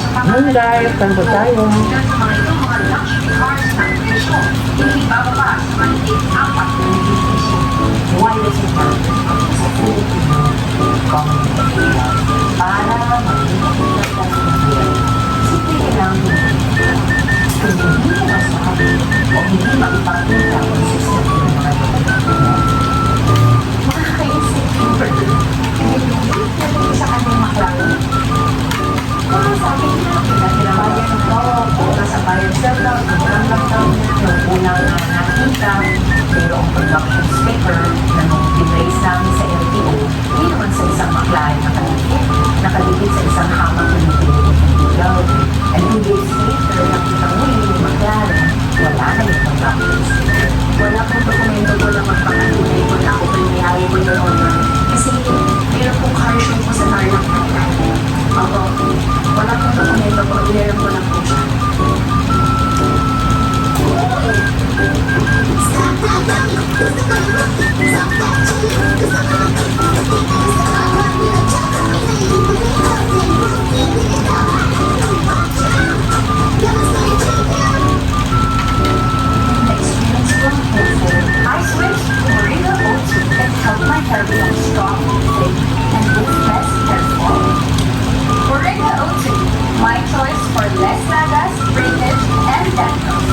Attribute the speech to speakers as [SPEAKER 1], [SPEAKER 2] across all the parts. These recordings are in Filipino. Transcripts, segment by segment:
[SPEAKER 1] Hi guys, saan po tayo?
[SPEAKER 2] Hindi bababa sa mahigit 4,000 piso. Why does it matter? Sa Filipino community para mag-iingat ka sa buhay. Simple lang din. Kung hindi mo masabi o hindi maipakita ang system ng mga kapatid, makaka-insecure. Hindi sa kanyang maklaro. Kung sabi niya, pinagkinabayan ng tao, nasa bayad sa daw, sobrang lang daw, yung unang nakita, pero ang production sticker na nung pinraise namin sa LTO, hindi naman sa isang maklayan nakadikit sa isang hamak na nagpinigit ng ilaw. And 2 days later, nakita muli yung maklayan, wala na yung production sticker. Wala pong dokumento ko na magpakatunay ko na ako pinayari ko yung honor. Kasi meron pong car show po sa Tarlac Thailand. Ako, wala pong dokumento ko, iniram ko lang po siya. Experience ko ang helpful. I switched to Moringa Oats and helped my hair become strong, thick, and look less careful. Moringa Oats, my choice for less nagas, breakage, and dandruff.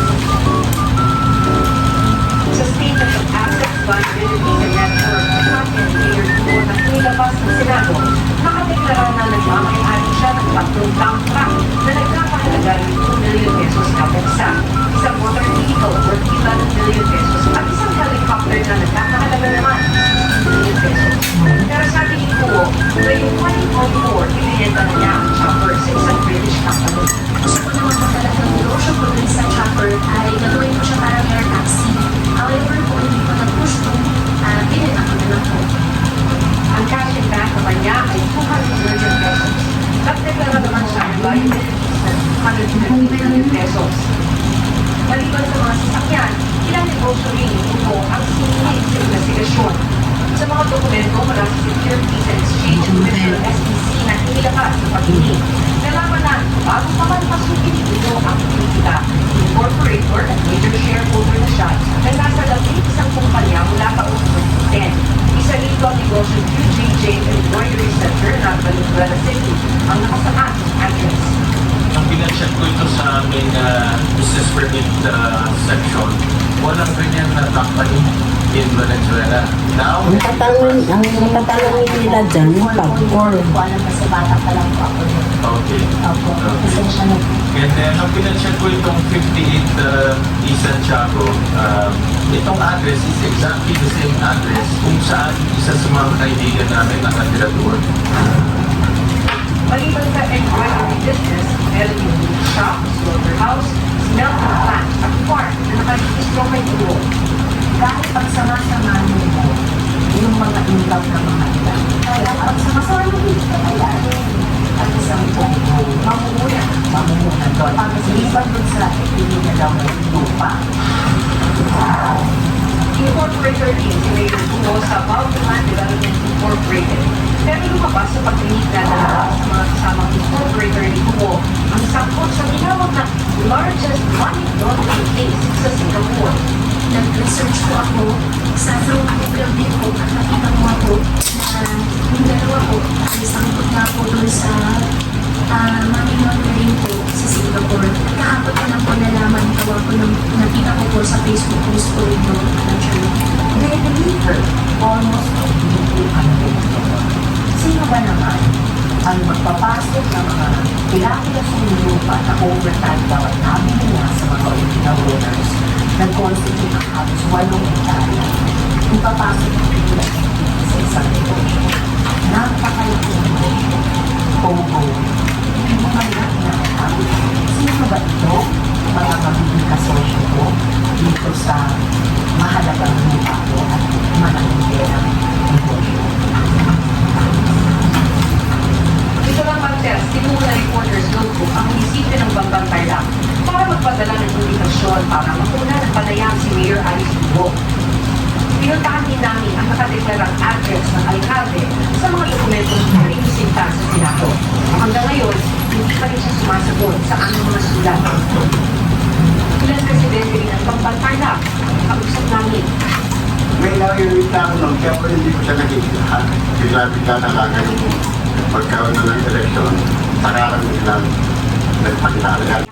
[SPEAKER 2] Sustainment of Assets Vulnerability and Network Content Layer 2 na inilabas ng Senado, nakadeklara na nagmamayari siya ng 3 dump truck na nagkakahalaga ng 2 million pesos na buksa, isang motor vehicle worth 11 million pesos at isang helicopter na nagkakahalaga naman ng 2 million pesos. Pero sabi ni Kuo, ngayong 2024, pinilitan na niya ang chopper sa isang British company.
[SPEAKER 3] Gusto ko naman magdala ng negosyo ko dun sa chopper ay gagawin ko siya parang air taxi. However, kung hindi ko na-push to, pinila ko na lang po.
[SPEAKER 2] Ang cash in bank naman niya ay 200 million pesos. Nagdeklara naman siya ng liabilities ng 150 million pesos. Maliban sa mga sasakyan, ilang negosyo rin ito ang sinilid sa investigasyon. Sa mga dokumento mula sa Securities and Exchange Commission SEC na inilabas sa pag-ibig, nalaman na bago pa man pasukin ito ang politika, incorporator at major shareholder na siya na nasa 11 kumpanya mula pa 2010. Isa rito ang negosyo QJJ Embroidery Center na Valenzuela City ang nakasaad ng address.
[SPEAKER 4] Ang pinacheck ko ito sa aming business permit section, walang ganyan na company in Valenzuela. Now,
[SPEAKER 1] Ang tatanungin nila dyan, yung pag-core.
[SPEAKER 2] Hindi ko alam kasi bata pa lang po ako.
[SPEAKER 4] okay.
[SPEAKER 2] Opo, pasensya na po.
[SPEAKER 4] And then, ang pinacheck ko itong 58 Isan Chaco, itong address is exactly the same address kung saan isa sa mga kaibigan namin nakatira doon.
[SPEAKER 2] Maliban sa embroidery business, meron yung meat shop, slaughterhouse, smelting plant at farm na nakarehistro kay Kuo. Dahil pagsama-sama mo yung mga income ng mga ilan. Kaya pagsama-sama mo dito kaya at isang mamumunan doon. Pag-isipan doon sa ipili na daw ng lupa. Incorporator din si Mayor Kuo sa Baltimore Development Incorporated. Pero lumabas sa pagrinig na dalawa sa mga kasamang incorporator ni Kuo ang sangkot sa tinawag na largest money laundering case sa Singapore.
[SPEAKER 3] Nag-research po ako sa through article din po at nakita ko ako na yung dalawa po ay sangkot na po doon sa money laundering po sa Singapore. Kahapon ko na po nalaman ko ako nung nakita ko po sa Facebook post po ito.
[SPEAKER 2] They deliver almost completely unpredictable. Sino ba naman ang magpapasok ng mga kila-kilasong lupa na overtime daw at nabili na sa mga original owners nag-constitute ng halos 8 hektarya. Kung papasok ng pinagiging sa isang negosyo, napakalaki ng negosyo. Pogo. Hindi mo man lang inaanap. Sino ba ito? Mga magiging kasosyo ko dito sa mahalagang lupa ko at malaking perang negosyo. Ito lang Martes, tinuro na Reporters Notebook ang munisipyo ng Bambang Tarlac para magpadala ng indikasyon para makunan ng panayam si Mayor Alice Dugo. Pinuntahan din namin ang nakadeklarang address ng alkalde sa mga dokumentong pinag-isinta sa Senado. Hanggang ngayon, hindi pa rin siya sumasagot sa aming mga estudyante. Ilang presidente rin ang pampantala, kausap namin.
[SPEAKER 5] May nangyarit na ako nun, kaya pala hindi ko siya nakikita. Bigla-bigla na lang yung pagkaroon na ng eleksyon, saka lang nilang nagpaglalag.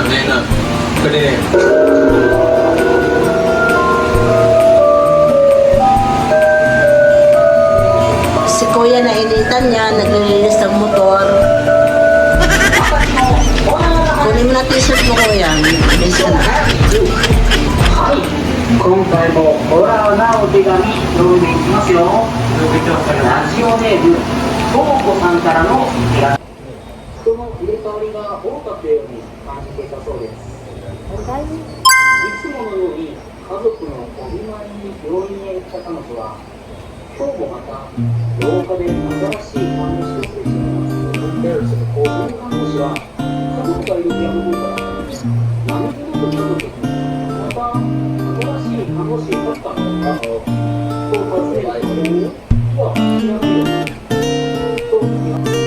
[SPEAKER 4] Nena. Pwede.
[SPEAKER 1] Si kuya na initan niya, naglilinis ng motor. Kunin mo na t-shirt mo kuya. Bilis ka na.
[SPEAKER 6] 今回もホラーなお手紙読んでいきますよ。ラジオネームともこさんからの手紙。人の入れ替わりが多かったように感じていたそうです。いつものように家族のお見舞いに病院へ行った彼女は今日もまた廊下で新しい看護師をする人がいます。この看護師は家族がいる部屋の方から何事と家族にまた新しい看護師になったのかと尋ねられては知らないよと言います。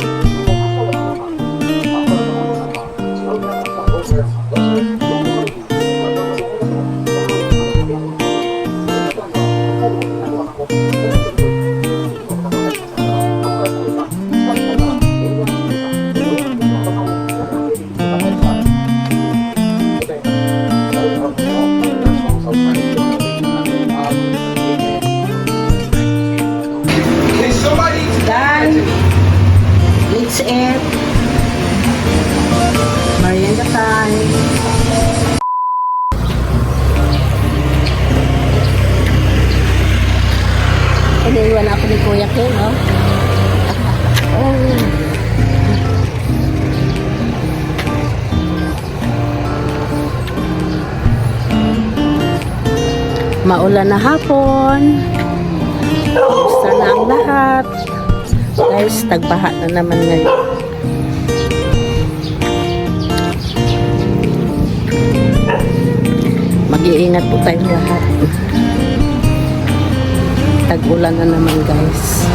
[SPEAKER 1] Done. Let's eat. Merienda time. Iniwan ako ni Kuya Ken, no? Maulan na hapon. Gusto na ang lahat. Guys, tagbaha na naman ngayon. Mag-iingat po tayong lahat. Tag-ulan na naman guys.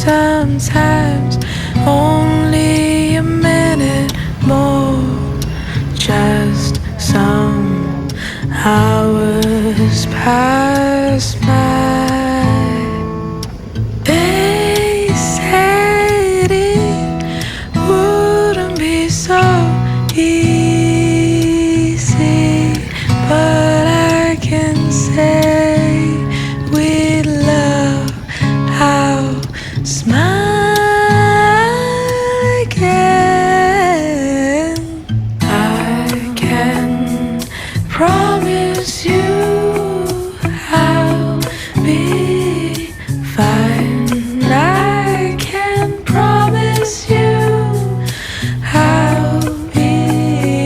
[SPEAKER 7] Sometimes only a minute more, just some hours pass by. They said it wouldn't be so easy, but I can say with love I'll smile again. I can promise you I'll be fine. I can promise you I'll be